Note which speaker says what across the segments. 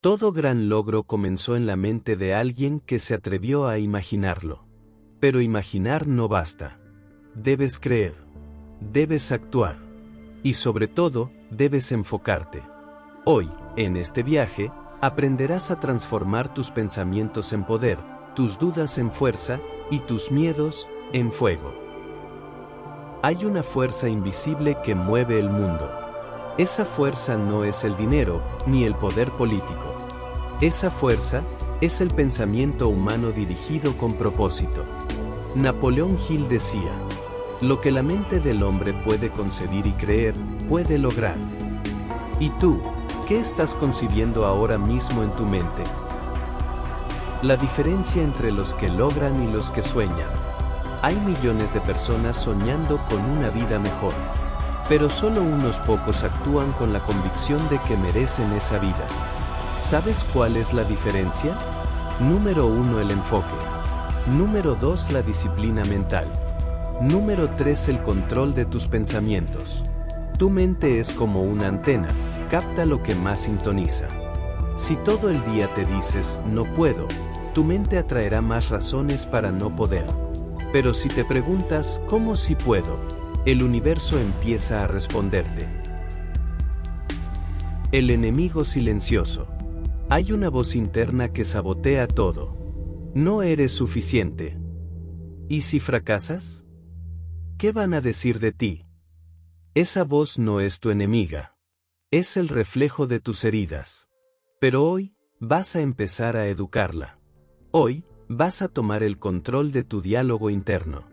Speaker 1: Todo gran logro comenzó en la mente de alguien que se atrevió a imaginarlo. Pero imaginar no basta. Debes creer. Debes actuar. Y sobre todo, debes enfocarte. Hoy, en este viaje, aprenderás a transformar tus pensamientos en poder, tus dudas en fuerza, y tus miedos, en fuego. Hay una fuerza invisible que mueve el mundo. Esa fuerza no es el dinero, ni el poder político. Esa fuerza es el pensamiento humano dirigido con propósito. Napoleón Hill decía: lo que la mente del hombre puede concebir y creer, puede lograr. ¿Y tú, qué estás concibiendo ahora mismo en tu mente? La diferencia entre los que logran y los que sueñan. Hay millones de personas soñando con una vida mejor. Pero solo unos pocos actúan con la convicción de que merecen esa vida. ¿Sabes cuál es la diferencia? Número 1, el enfoque. Número 2, la disciplina mental. Número 3, el control de tus pensamientos. Tu mente es como una antena, capta lo que más sintoniza. Si todo el día te dices, no puedo, tu mente atraerá más razones para no poder. Pero si te preguntas, ¿cómo si puedo?, el universo empieza a responderte. El enemigo silencioso. Hay una voz interna que sabotea todo. No eres suficiente. ¿Y si fracasas? ¿Qué van a decir de ti? Esa voz no es tu enemiga. Es el reflejo de tus heridas. Pero hoy, vas a empezar a educarla. Hoy, vas a tomar el control de tu diálogo interno.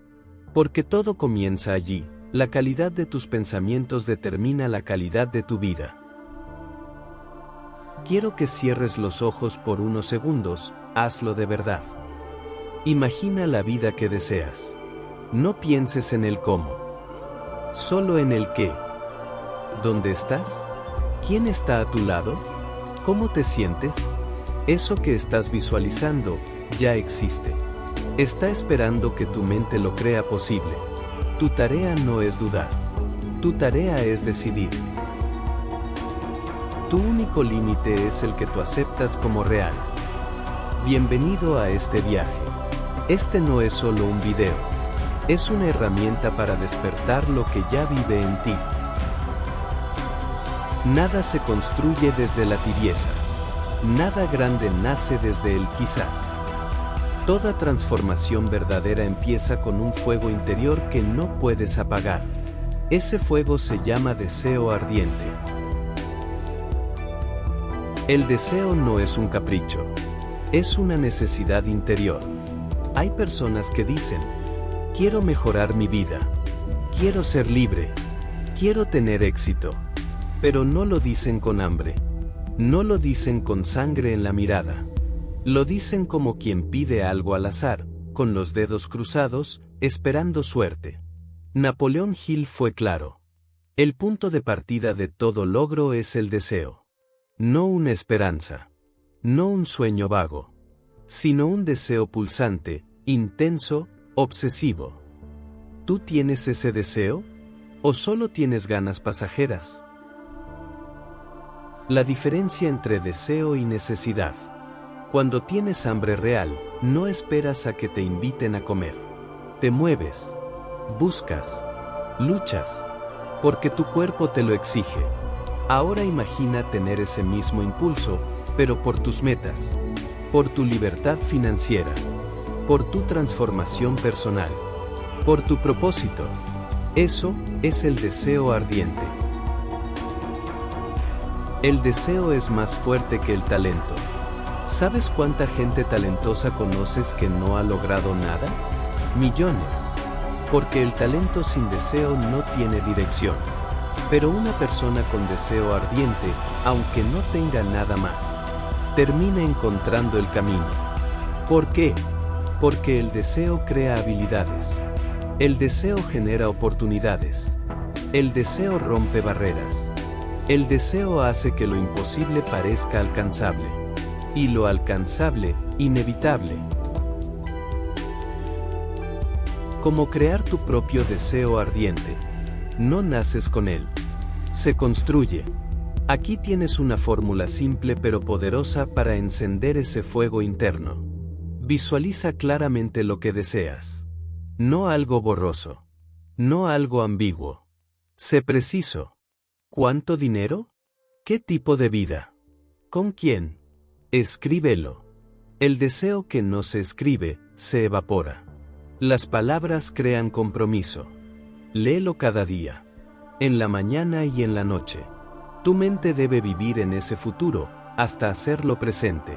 Speaker 1: Porque todo comienza allí. La calidad de tus pensamientos determina la calidad de tu vida. Quiero que cierres los ojos por unos segundos, hazlo de verdad. Imagina la vida que deseas. No pienses en el cómo. Solo en el qué. ¿Dónde estás? ¿Quién está a tu lado? ¿Cómo te sientes? Eso que estás visualizando, ya existe. Está esperando que tu mente lo crea posible. Tu tarea no es dudar. Tu tarea es decidir. Tu único límite es el que tú aceptas como real. Bienvenido a este viaje. Este no es solo un video. Es una herramienta para despertar lo que ya vive en ti. Nada se construye desde la tibieza. Nada grande nace desde el quizás. Toda transformación verdadera empieza con un fuego interior que no puedes apagar. Ese fuego se llama deseo ardiente. El deseo no es un capricho. Es una necesidad interior. Hay personas que dicen: quiero mejorar mi vida. Quiero ser libre. Quiero tener éxito. Pero no lo dicen con hambre. No lo dicen con sangre en la mirada. Lo dicen como quien pide algo al azar, con los dedos cruzados, esperando suerte. Napoleón Hill fue claro. El punto de partida de todo logro es el deseo. No una esperanza. No un sueño vago. Sino un deseo pulsante, intenso, obsesivo. ¿Tú tienes ese deseo? ¿O solo tienes ganas pasajeras? La diferencia entre deseo y necesidad. Cuando tienes hambre real, no esperas a que te inviten a comer. Te mueves, buscas, luchas, porque tu cuerpo te lo exige. Ahora imagina tener ese mismo impulso, pero por tus metas, por tu libertad financiera, por tu transformación personal, por tu propósito. Eso es el deseo ardiente. El deseo es más fuerte que el talento. ¿Sabes cuánta gente talentosa conoces que no ha logrado nada? Millones. Porque el talento sin deseo no tiene dirección. Pero una persona con deseo ardiente, aunque no tenga nada más, termina encontrando el camino. ¿Por qué? Porque el deseo crea habilidades. El deseo genera oportunidades. El deseo rompe barreras. El deseo hace que lo imposible parezca alcanzable. Y lo alcanzable, inevitable. Como crear tu propio deseo ardiente. No naces con él. Se construye. Aquí tienes una fórmula simple pero poderosa para encender ese fuego interno. Visualiza claramente lo que deseas. No algo borroso. No algo ambiguo. Sé preciso. ¿Cuánto dinero? ¿Qué tipo de vida? ¿Con quién? Escríbelo. El deseo que no se escribe, se evapora. Las palabras crean compromiso. Léelo cada día. En la mañana y en la noche. Tu mente debe vivir en ese futuro, hasta hacerlo presente.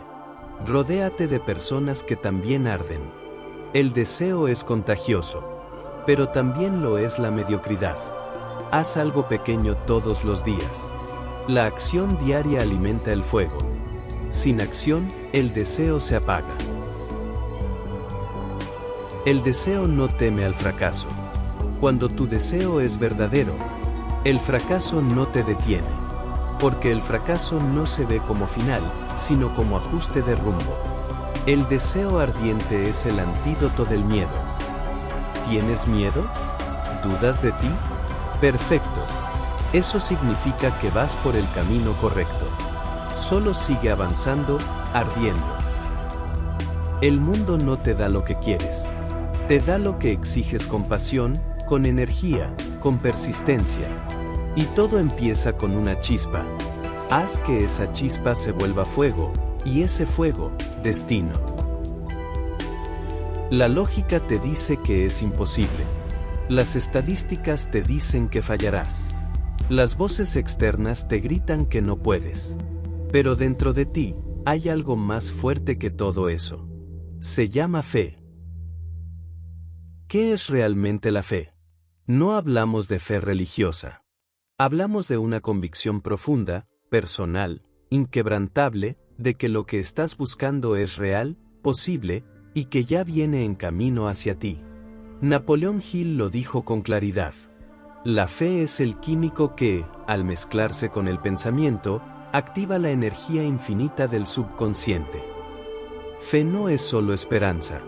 Speaker 1: Rodéate de personas que también arden. El deseo es contagioso, pero también lo es la mediocridad. Haz algo pequeño todos los días. La acción diaria alimenta el fuego. Sin acción, el deseo se apaga. El deseo no teme al fracaso. Cuando tu deseo es verdadero, el fracaso no te detiene. Porque el fracaso no se ve como final, sino como ajuste de rumbo. El deseo ardiente es el antídoto del miedo. ¿Tienes miedo? ¿Dudas de ti? Perfecto. Eso significa que vas por el camino correcto. Solo sigue avanzando, ardiendo. El mundo no te da lo que quieres. Te da lo que exiges con pasión, con energía, con persistencia. Y todo empieza con una chispa. Haz que esa chispa se vuelva fuego, y ese fuego, destino. La lógica te dice que es imposible. Las estadísticas te dicen que fallarás. Las voces externas te gritan que no puedes. Pero dentro de ti, hay algo más fuerte que todo eso. Se llama fe. ¿Qué es realmente la fe? No hablamos de fe religiosa. Hablamos de una convicción profunda, personal, inquebrantable, de que lo que estás buscando es real, posible, y que ya viene en camino hacia ti. Napoleón Hill lo dijo con claridad. La fe es el químico que, al mezclarse con el pensamiento, activa la energía infinita del subconsciente. Fe no es solo esperanza.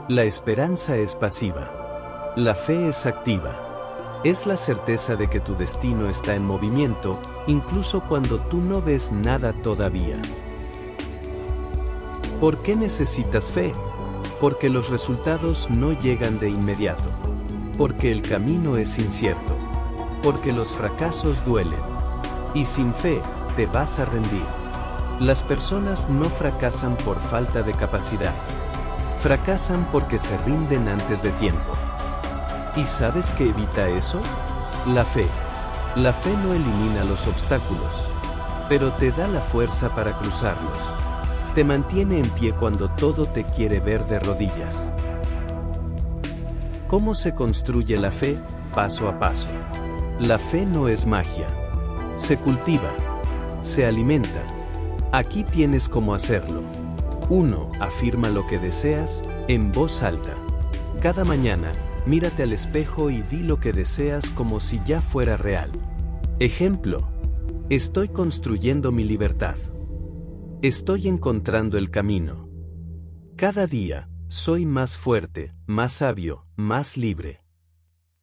Speaker 1: La esperanza es pasiva. La fe es activa. Es la certeza de que tu destino está en movimiento, incluso cuando tú no ves nada todavía. ¿Por qué necesitas fe? Porque los resultados no llegan de inmediato. Porque el camino es incierto. Porque los fracasos duelen. Y sin fe, te vas a rendir. Las personas no fracasan por falta de capacidad. Fracasan porque se rinden antes de tiempo. ¿Y sabes qué evita eso? La fe. La fe no elimina los obstáculos, pero te da la fuerza para cruzarlos. Te mantiene en pie cuando todo te quiere ver de rodillas. ¿Cómo se construye la fe? Paso a paso. La fe no es magia. Se cultiva. Se alimenta. Aquí tienes cómo hacerlo. 1. Afirma lo que deseas, en voz alta. Cada mañana, mírate al espejo y di lo que deseas como si ya fuera real. Ejemplo. Estoy construyendo mi libertad. Estoy encontrando el camino. Cada día, soy más fuerte, más sabio, más libre.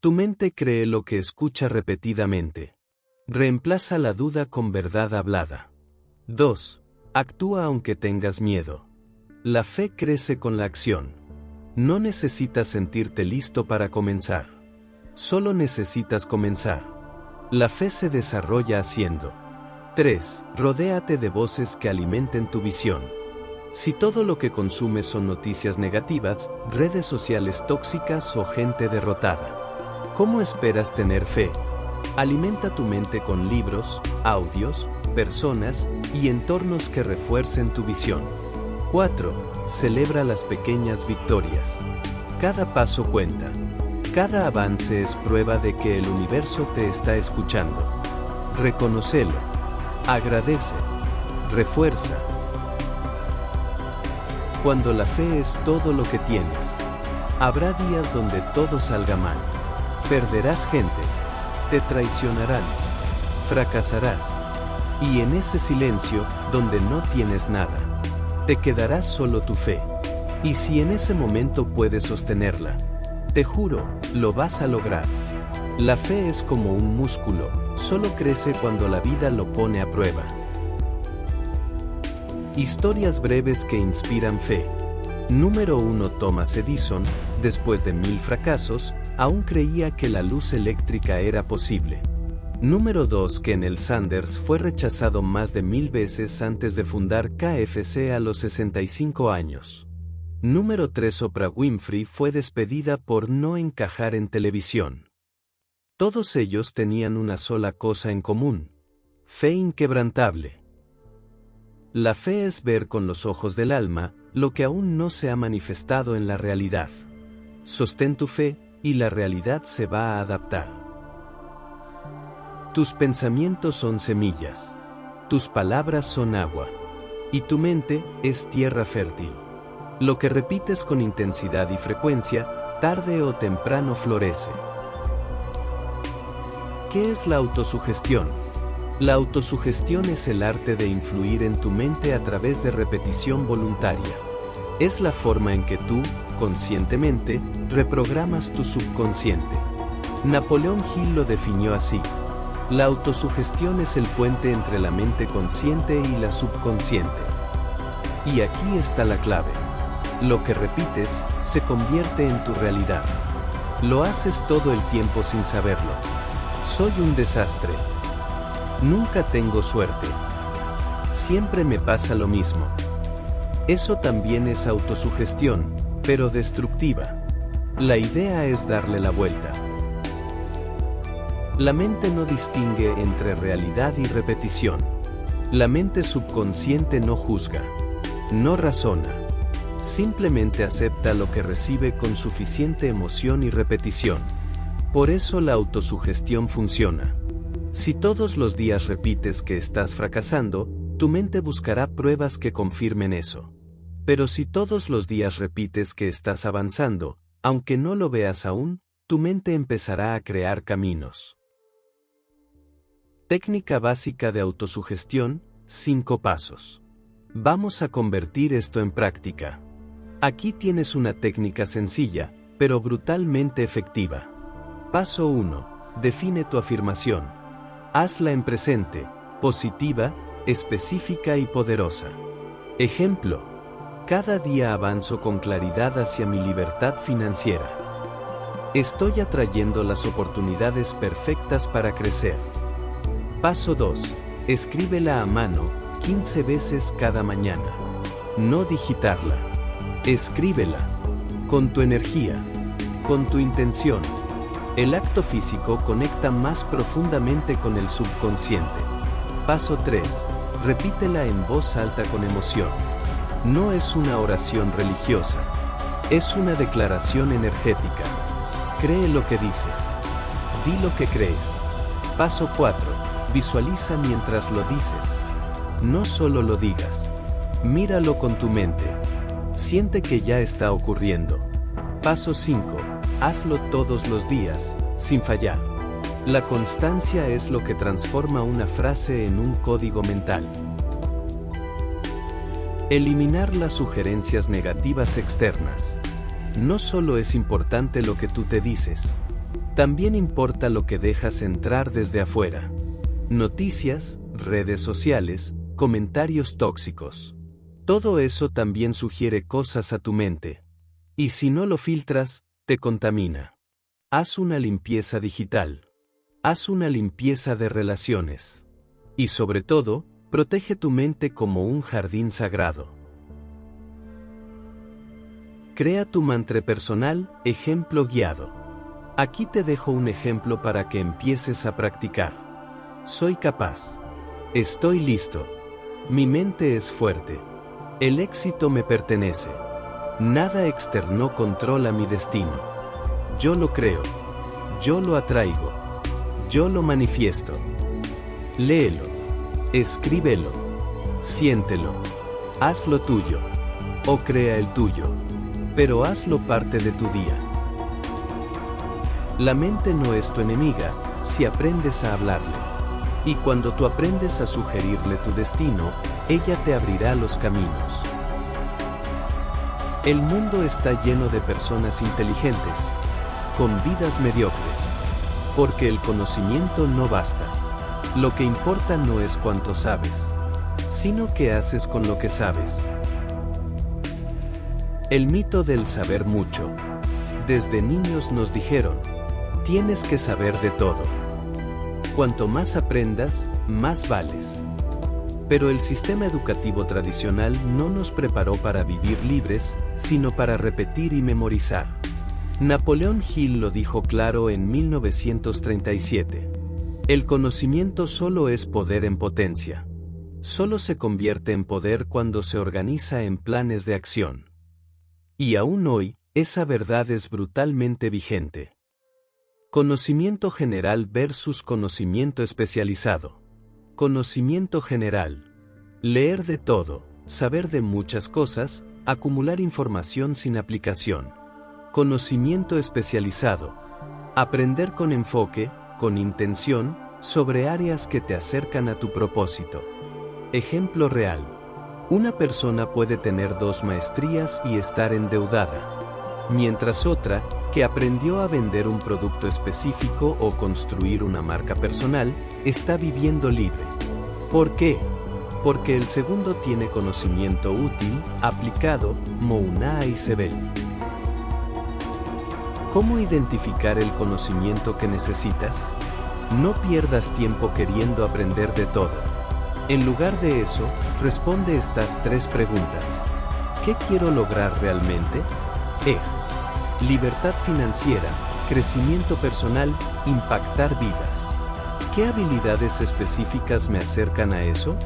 Speaker 1: Tu mente cree lo que escucha repetidamente. Reemplaza la duda con verdad hablada. 2. Actúa aunque tengas miedo. La fe crece con la acción. No necesitas sentirte listo para comenzar. Solo necesitas comenzar. La fe se desarrolla haciendo. 3. Rodéate de voces que alimenten tu visión. Si todo lo que consumes son noticias negativas, redes sociales tóxicas o gente derrotada, ¿cómo esperas tener fe? Alimenta tu mente con libros, audios, personas y entornos que refuercen tu visión. 4. Celebra las pequeñas victorias. Cada paso cuenta. Cada avance es prueba de que el universo te está escuchando. Reconócelo. Agradece. Refuerza. Cuando la fe es todo lo que tienes, habrá días donde todo salga mal. Perderás gente. Te traicionarán. Fracasarás. Y en ese silencio, donde no tienes nada, te quedará solo tu fe. Y si en ese momento puedes sostenerla, te juro, lo vas a lograr. La fe es como un músculo, solo crece cuando la vida lo pone a prueba. Historias breves que inspiran fe. Número 1. Thomas Edison, después de 1000 fracasos, aún creía que la luz eléctrica era posible. Número 2. Colonel Sanders fue rechazado más de 1000 veces antes de fundar KFC a los 65 años. Número 3. Oprah Winfrey fue despedida por no encajar en televisión. Todos ellos tenían una sola cosa en común: fe inquebrantable. La fe es ver con los ojos del alma lo que aún no se ha manifestado en la realidad. Sostén tu fe, y la realidad se va a adaptar. Tus pensamientos son semillas. Tus palabras son agua. Y tu mente es tierra fértil. Lo que repites con intensidad y frecuencia, tarde o temprano florece. ¿Qué es la autosugestión? La autosugestión es el arte de influir en tu mente a través de repetición voluntaria. Es la forma en que tú, conscientemente, reprogramas tu subconsciente. Napoleón Hill lo definió así: la autosugestión es el puente entre la mente consciente y la subconsciente. Y aquí está la clave. Lo que repites se convierte en tu realidad. Lo haces todo el tiempo sin saberlo. Soy un desastre. Nunca tengo suerte. Siempre me pasa lo mismo. Eso también es autosugestión, pero destructiva. La idea es darle la vuelta. La mente no distingue entre realidad y repetición. La mente subconsciente no juzga, no razona. Simplemente acepta lo que recibe con suficiente emoción y repetición. Por eso la autosugestión funciona. Si todos los días repites que estás fracasando, tu mente buscará pruebas que confirmen eso. Pero si todos los días repites que estás avanzando, aunque no lo veas aún, tu mente empezará a crear caminos. Técnica básica de autosugestión: 5 pasos. Vamos a convertir esto en práctica. Aquí tienes una técnica sencilla, pero brutalmente efectiva. Paso 1. Define tu afirmación. Hazla en presente, positiva, específica y poderosa. Ejemplo: cada día avanzo con claridad hacia mi libertad financiera. Estoy atrayendo las oportunidades perfectas para crecer. Paso 2. Escríbela a mano, 15 veces cada mañana. No digitarla. Escríbela. Con tu energía. Con tu intención. El acto físico conecta más profundamente con el subconsciente. Paso 3. Repítela en voz alta con emoción. No es una oración religiosa. Es una declaración energética. Cree lo que dices. Di lo que crees. Paso 4. Visualiza mientras lo dices. No solo lo digas. Míralo con tu mente. Siente que ya está ocurriendo. Paso 5. Hazlo todos los días, sin fallar. La constancia es lo que transforma una frase en un código mental. Eliminar las sugerencias negativas externas. No solo es importante lo que tú te dices, también importa lo que dejas entrar desde afuera. Noticias, redes sociales, comentarios tóxicos. Todo eso también sugiere cosas a tu mente. Y si no lo filtras, te contamina. Haz una limpieza digital. Haz una limpieza de relaciones. Y sobre todo, protege tu mente como un jardín sagrado. Crea tu mantra personal, ejemplo guiado. Aquí te dejo un ejemplo para que empieces a practicar. Soy capaz. Estoy listo. Mi mente es fuerte. El éxito me pertenece. Nada externo controla mi destino. Yo lo creo. Yo lo atraigo. Yo lo manifiesto. Léelo. Escríbelo. Siéntelo. Hazlo tuyo. O crea el tuyo. Pero hazlo parte de tu día. La mente no es tu enemiga, si aprendes a hablarle. Y cuando tú aprendes a sugerirle tu destino, ella te abrirá los caminos. El mundo está lleno de personas inteligentes, con vidas mediocres, porque el conocimiento no basta. Lo que importa no es cuánto sabes, sino qué haces con lo que sabes. El mito del saber mucho. Desde niños nos dijeron, tienes que saber de todo. Cuanto más aprendas, más vales. Pero el sistema educativo tradicional no nos preparó para vivir libres, sino para repetir y memorizar. Napoleón Hill lo dijo claro en 1937. El conocimiento solo es poder en potencia. Solo se convierte en poder cuando se organiza en planes de acción. Y aún hoy, esa verdad es brutalmente vigente. Conocimiento general versus conocimiento especializado. Conocimiento general. Leer de todo, saber de muchas cosas, acumular información sin aplicación. Conocimiento especializado. Aprender con enfoque, con intención, sobre áreas que te acercan a tu propósito. Ejemplo real. Una persona puede tener 2 maestrías y estar endeudada, mientras otra, que aprendió a vender un producto específico o construir una marca personal, está viviendo libre. ¿Por qué? Porque el segundo tiene conocimiento útil, aplicado, Mouna y Sebel. ¿Cómo identificar el conocimiento que necesitas? No pierdas tiempo queriendo aprender de todo. En lugar de eso, responde estas 3 preguntas. ¿Qué quiero lograr realmente? Libertad financiera, crecimiento personal, impactar vidas. ¿Qué habilidades específicas me acercan a eso?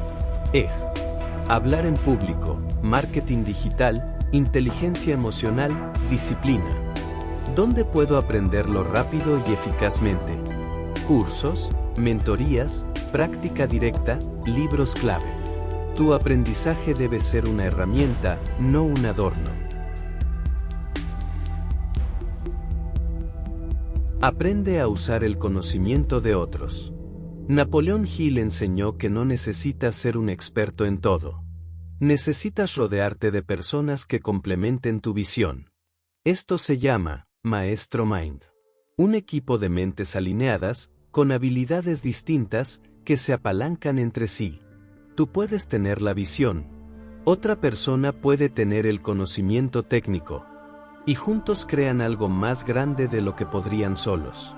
Speaker 1: Hablar en público, marketing digital, inteligencia emocional, disciplina. ¿Dónde puedo aprenderlo rápido y eficazmente? Cursos, mentorías, práctica directa, libros clave. Tu aprendizaje debe ser una herramienta, no un adorno. Aprende a usar el conocimiento de otros. Napoleón Hill enseñó que no necesitas ser un experto en todo. Necesitas rodearte de personas que complementen tu visión. Esto se llama Maestro Mind. Un equipo de mentes alineadas, con habilidades distintas, que se apalancan entre sí. Tú puedes tener la visión. Otra persona puede tener el conocimiento técnico. Y juntos crean algo más grande de lo que podrían solos.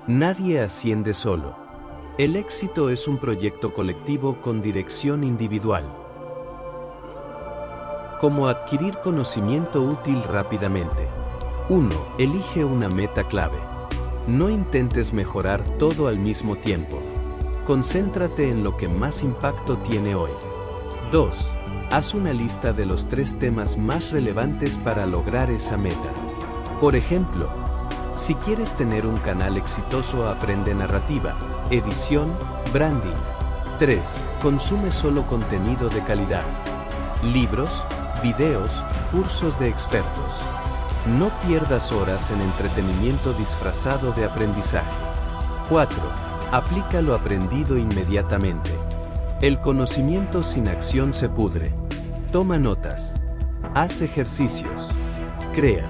Speaker 1: Nadie asciende solo. El éxito es un proyecto colectivo con dirección individual. ¿Cómo adquirir conocimiento útil rápidamente? 1. Elige una meta clave. No intentes mejorar todo al mismo tiempo. Concéntrate en lo que más impacto tiene hoy. 2. Haz una lista de los 3 temas más relevantes para lograr esa meta. Por ejemplo, si quieres tener un canal exitoso, aprende narrativa, edición, branding. 3. Consume solo contenido de calidad. Libros, videos, cursos de expertos. No pierdas horas en entretenimiento disfrazado de aprendizaje. 4. Aplica lo aprendido inmediatamente. El conocimiento sin acción se pudre. Toma notas. Haz ejercicios. Crea.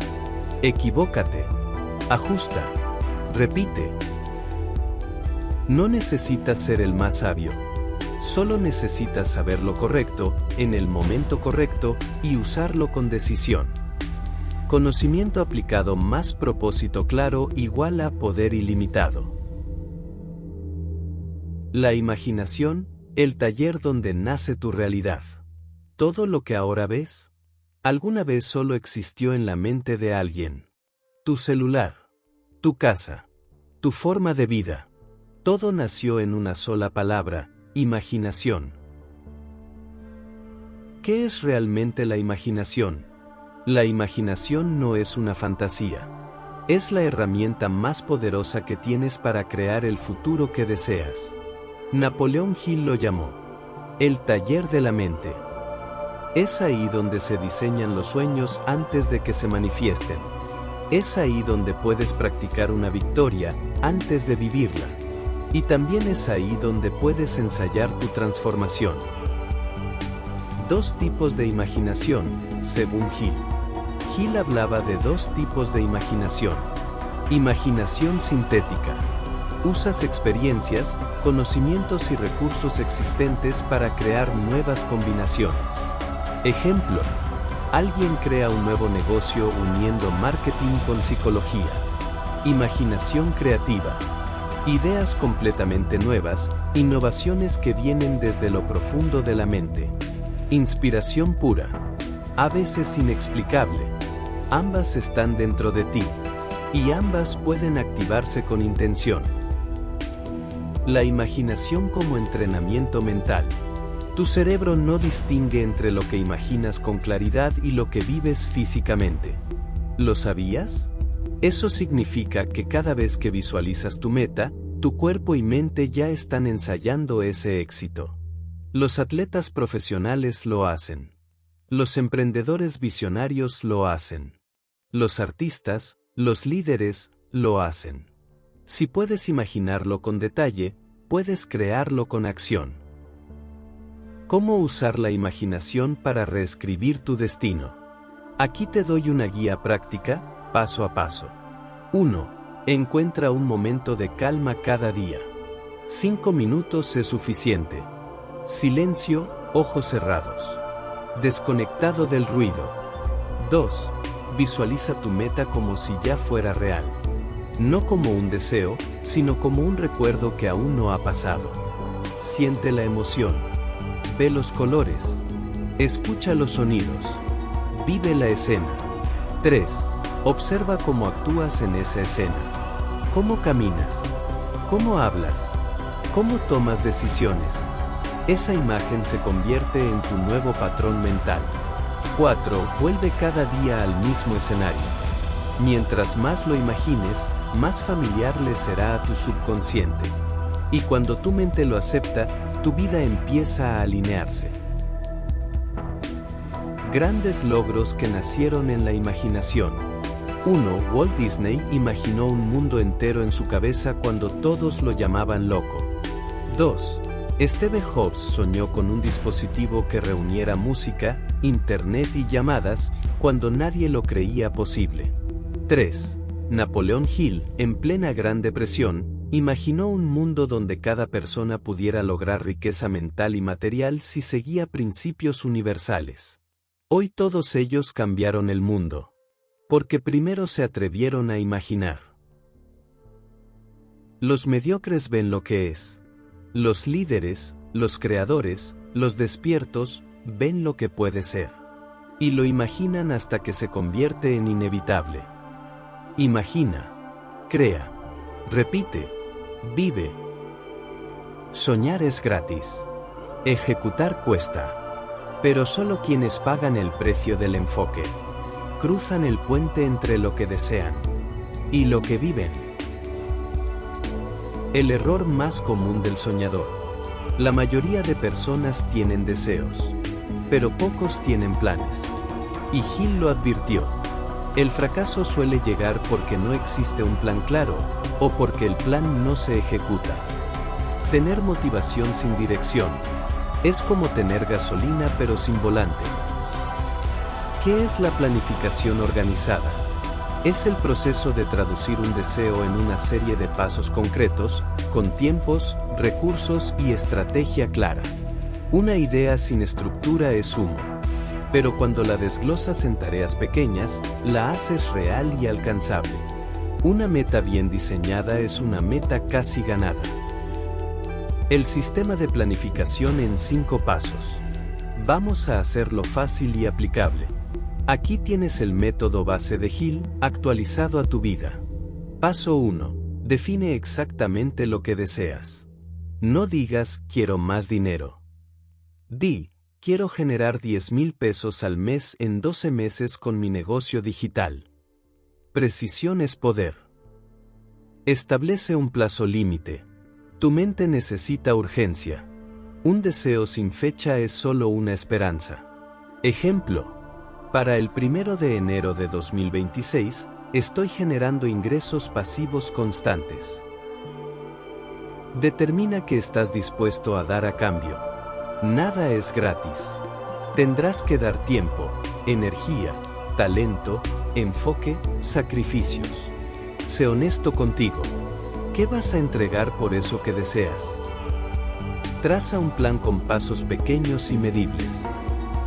Speaker 1: Equivócate. Ajusta. Repite. No necesitas ser el más sabio. Solo necesitas saber lo correcto, en el momento correcto, y usarlo con decisión. Conocimiento aplicado más propósito claro igual a poder ilimitado. La imaginación, el taller donde nace tu realidad. Todo lo que ahora ves, alguna vez solo existió en la mente de alguien. Tu celular, tu casa, tu forma de vida. Todo nació en una sola palabra, imaginación. ¿Qué es realmente la imaginación? La imaginación no es una fantasía. Es la herramienta más poderosa que tienes para crear el futuro que deseas. Napoleón Hill lo llamó el taller de la mente. Es ahí donde se diseñan los sueños antes de que se manifiesten. Es ahí donde puedes practicar una victoria antes de vivirla. Y también es ahí donde puedes ensayar tu transformación. 2 tipos de imaginación, según Hill. Hill hablaba de 2 tipos de imaginación. Imaginación sintética. Usas experiencias, conocimientos y recursos existentes para crear nuevas combinaciones. Ejemplo: alguien crea un nuevo negocio uniendo marketing con psicología. Imaginación creativa. Ideas completamente nuevas, innovaciones que vienen desde lo profundo de la mente. Inspiración pura. A veces inexplicable. Ambas están dentro de ti. Y ambas pueden activarse con intención. La imaginación como entrenamiento mental. Tu cerebro no distingue entre lo que imaginas con claridad y lo que vives físicamente. ¿Lo sabías? Eso significa que cada vez que visualizas tu meta, tu cuerpo y mente ya están ensayando ese éxito. Los atletas profesionales lo hacen. Los emprendedores visionarios lo hacen. Los artistas, los líderes, lo hacen. Si puedes imaginarlo con detalle, puedes crearlo con acción. ¿Cómo usar la imaginación para reescribir tu destino? Aquí te doy una guía práctica, paso a paso. 1. Encuentra un momento de calma cada día. 5 minutos es suficiente. Silencio, ojos cerrados. Desconectado del ruido. 2. Visualiza tu meta como si ya fuera real. No como un deseo, sino como un recuerdo que aún no ha pasado. Siente la emoción. Ve los colores. Escucha los sonidos. Vive la escena. 3. Observa cómo actúas en esa escena. Cómo caminas. Cómo hablas. Cómo tomas decisiones. Esa imagen se convierte en tu nuevo patrón mental. 4. Vuelve cada día al mismo escenario. Mientras más lo imagines, más familiar le será a tu subconsciente. Y cuando tu mente lo acepta, tu vida empieza a alinearse. Grandes logros que nacieron en la imaginación. 1. Walt Disney imaginó un mundo entero en su cabeza cuando todos lo llamaban loco. 2. Steve Jobs soñó con un dispositivo que reuniera música, internet y llamadas, cuando nadie lo creía posible. 3. Napoleón Hill, en plena Gran Depresión, imaginó un mundo donde cada persona pudiera lograr riqueza mental y material si seguía principios universales. Hoy todos ellos cambiaron el mundo. Porque primero se atrevieron a imaginar. Los mediocres ven lo que es. Los líderes, los creadores, los despiertos, ven lo que puede ser. Y lo imaginan hasta que se convierte en inevitable. Imagina, crea, repite, vive. Soñar es gratis. Ejecutar cuesta. Pero solo quienes pagan el precio del enfoque cruzan el puente entre lo que desean y lo que viven. El error más común del soñador. La mayoría de personas tienen deseos, pero pocos tienen planes. Y Hill lo advirtió. El fracaso suele llegar porque no existe un plan claro, o porque el plan no se ejecuta. Tener motivación sin dirección. Es como tener gasolina pero sin volante. ¿Qué es la planificación organizada? Es el proceso de traducir un deseo en una serie de pasos concretos, con tiempos, recursos y estrategia clara. Una idea sin estructura es humo. Pero cuando la desglosas en tareas pequeñas, la haces real y alcanzable. Una meta bien diseñada es una meta casi ganada. El sistema de planificación en 5 pasos. Vamos a hacerlo fácil y aplicable. Aquí tienes el método base de Hill, actualizado a tu vida. Paso 1. Define exactamente lo que deseas. No digas, quiero más dinero. Di, quiero generar 10,000 pesos al mes en 12 meses con mi negocio digital. Precisión es poder. Establece un plazo límite. Tu mente necesita urgencia. Un deseo sin fecha es solo una esperanza. Ejemplo. Para el 1 de enero de 2026, estoy generando ingresos pasivos constantes. Determina qué estás dispuesto a dar a cambio. Nada es gratis. Tendrás que dar tiempo, energía, talento, enfoque, sacrificios. Sé honesto contigo. ¿Qué vas a entregar por eso que deseas? Traza un plan con pasos pequeños y medibles.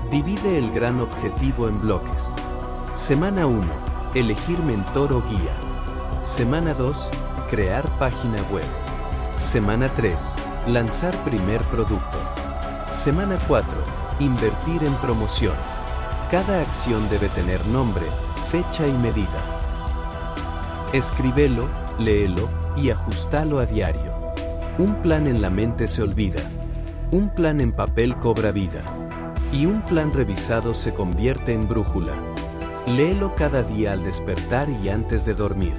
Speaker 1: Divide el gran objetivo en bloques. Semana 1. Elegir mentor o guía. Semana 2. Crear página web. Semana 3. Lanzar primer producto. Semana 4. Invertir en promoción. Cada acción debe tener nombre, fecha y medida. Escríbelo, léelo y ajustalo a diario. Un plan en la mente se olvida. Un plan en papel cobra vida. Y un plan revisado se convierte en brújula. Léelo cada día al despertar y antes de dormir.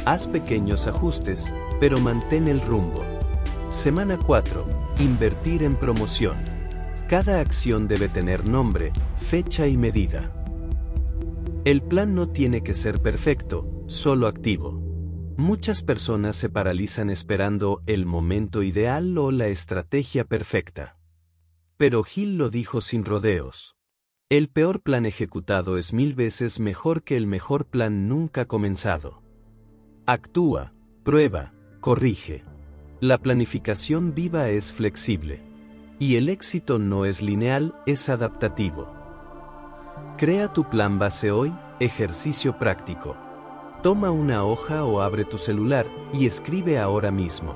Speaker 1: Haz pequeños ajustes, pero mantén el rumbo. Semana 4. Invertir en promoción. Cada acción debe tener nombre, fecha y medida. El plan no tiene que ser perfecto, solo activo. Muchas personas se paralizan esperando el momento ideal o la estrategia perfecta. Pero Hill lo dijo sin rodeos. El peor plan ejecutado es 1000 veces mejor que el mejor plan nunca comenzado. Actúa, prueba, corrige. La planificación viva es flexible. Y el éxito no es lineal, es adaptativo. Crea tu plan base hoy, ejercicio práctico. Toma una hoja o abre tu celular y escribe ahora mismo.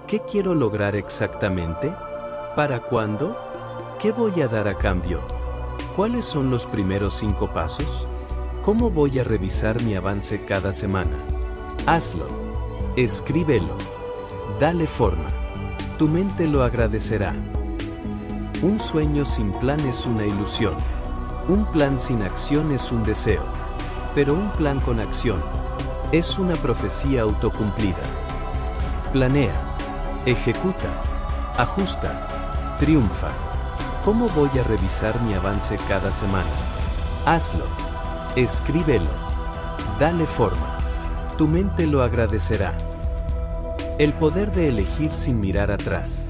Speaker 1: ¿Qué quiero lograr exactamente? ¿Para cuándo? ¿Qué voy a dar a cambio? ¿Cuáles son los primeros 5 pasos? ¿Cómo voy a revisar mi avance cada semana? Hazlo. Escríbelo. Dale forma. Tu mente lo agradecerá. Un sueño sin plan es una ilusión. Un plan sin acción es un deseo. Pero un plan con acción es una profecía autocumplida. Planea, ejecuta, ajusta, triunfa. ¿Cómo voy a revisar mi avance cada semana? Hazlo. Escríbelo. Dale forma. Tu mente lo agradecerá. El poder de elegir sin mirar atrás.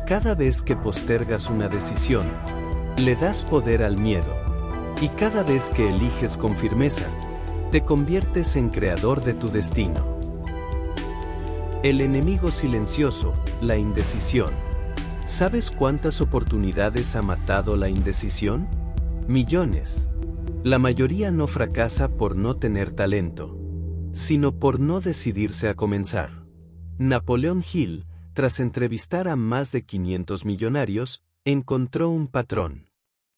Speaker 1: Cada vez que postergas una decisión, le das poder al miedo. Y cada vez que eliges con firmeza, te conviertes en creador de tu destino. El enemigo silencioso, la indecisión. ¿Sabes cuántas oportunidades ha matado la indecisión? Millones. La mayoría no fracasa por no tener talento, sino por no decidirse a comenzar. Napoleón Hill, tras entrevistar a más de 500 millonarios, encontró un patrón.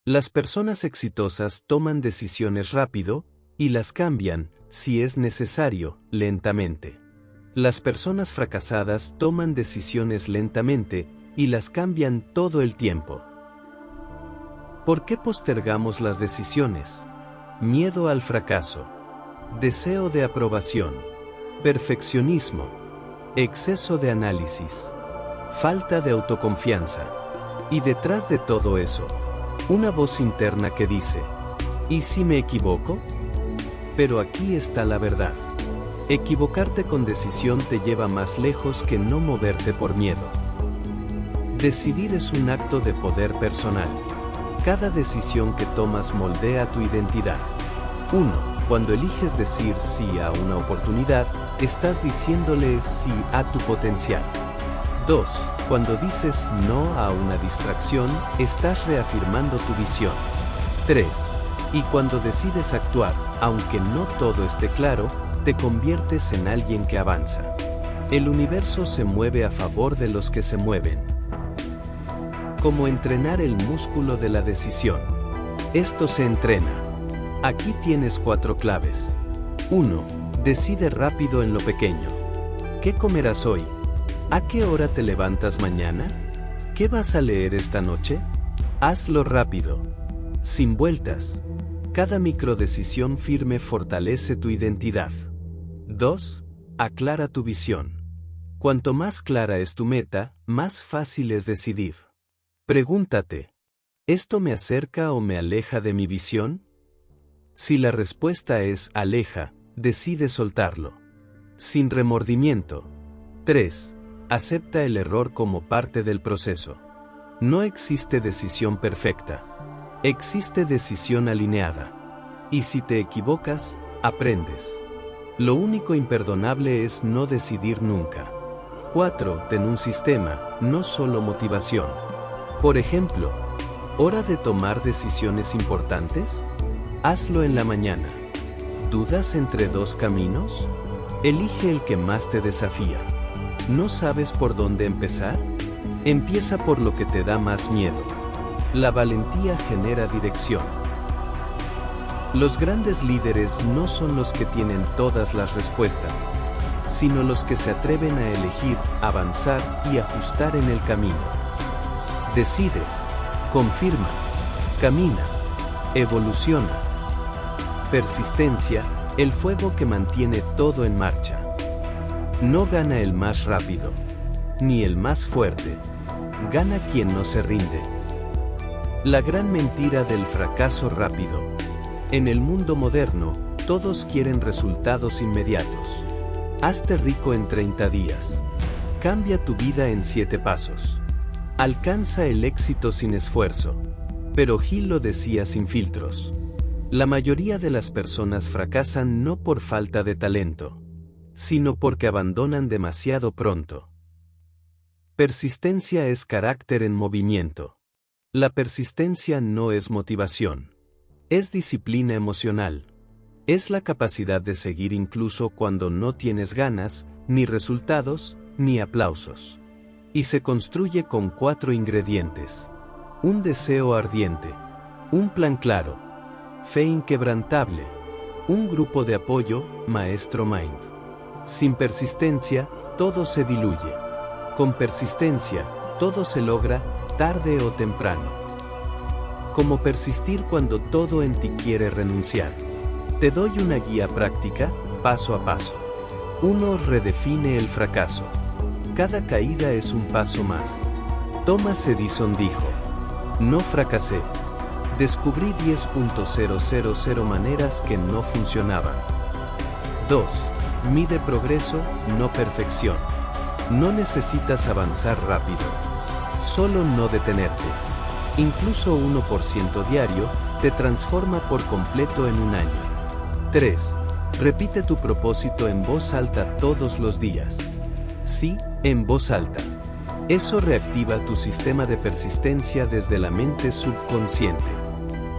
Speaker 1: Las personas exitosas toman decisiones rápido, y las cambian, si es necesario, lentamente. Las personas fracasadas toman decisiones lentamente, y las cambian todo el tiempo. ¿Por qué postergamos las decisiones? Miedo al fracaso. Deseo de aprobación. Perfeccionismo. Exceso de análisis. Falta de autoconfianza. Y detrás de todo eso, una voz interna que dice, ¿y si me equivoco? Pero aquí está la verdad. Equivocarte con decisión te lleva más lejos que no moverte por miedo. Decidir es un acto de poder personal. Cada decisión que tomas moldea tu identidad. 1. Cuando eliges decir sí a una oportunidad, estás diciéndole sí a tu potencial. 2. Cuando dices no a una distracción, estás reafirmando tu visión. 3. Y cuando decides actuar, aunque no todo esté claro, te conviertes en alguien que avanza. El universo se mueve a favor de los que se mueven. Como entrenar el músculo de la decisión. Esto se entrena. Aquí tienes 4 claves. 1. Decide rápido en lo pequeño. ¿Qué comerás hoy? ¿A qué hora te levantas mañana? ¿Qué vas a leer esta noche? Hazlo rápido. Sin vueltas. Cada microdecisión firme fortalece tu identidad. 2. Aclara tu visión. Cuanto más clara es tu meta, más fácil es decidir. Pregúntate, ¿esto me acerca o me aleja de mi visión? Si la respuesta es aleja, decide soltarlo. Sin remordimiento. 3. Acepta el error como parte del proceso. No existe decisión perfecta. Existe decisión alineada. Y si te equivocas, aprendes. Lo único imperdonable es no decidir nunca. 4. Ten un sistema, no solo motivación. Por ejemplo, ¿hora de tomar decisiones importantes? Hazlo en la mañana. ¿Dudas entre dos caminos? Elige el que más te desafía. ¿No sabes por dónde empezar? Empieza por lo que te da más miedo. La valentía genera dirección. Los grandes líderes no son los que tienen todas las respuestas, sino los que se atreven a elegir, avanzar y ajustar en el camino. Decide, confirma, camina, evoluciona. Persistencia, el fuego que mantiene todo en marcha. No gana el más rápido, ni el más fuerte. Gana quien no se rinde. La gran mentira del fracaso rápido. En el mundo moderno, todos quieren resultados inmediatos. Hazte rico en 30 días. Cambia tu vida en 7 pasos. Alcanza el éxito sin esfuerzo. Pero Gil lo decía sin filtros. La mayoría de las personas fracasan no por falta de talento, sino porque abandonan demasiado pronto. Persistencia es carácter en movimiento. La persistencia no es motivación. Es disciplina emocional. Es la capacidad de seguir incluso cuando no tienes ganas, ni resultados, ni aplausos. Y se construye con 4 ingredientes. Un deseo ardiente. Un plan claro. Fe inquebrantable. Un grupo de apoyo, Maestro Mind. Sin persistencia, todo se diluye. Con persistencia, todo se logra, tarde o temprano. Cómo persistir cuando todo en ti quiere renunciar. Te doy una guía práctica, paso a paso. 1. Redefine el fracaso. Cada caída es un paso más. Thomas Edison dijo: no fracasé. Descubrí 10.000 maneras que no funcionaban. 2. Mide progreso, no perfección. No necesitas avanzar rápido. Solo no detenerte. Incluso 1% diario, te transforma por completo en un año. 3. Repite tu propósito en voz alta todos los días. Sí, en voz alta. Eso reactiva tu sistema de persistencia desde la mente subconsciente.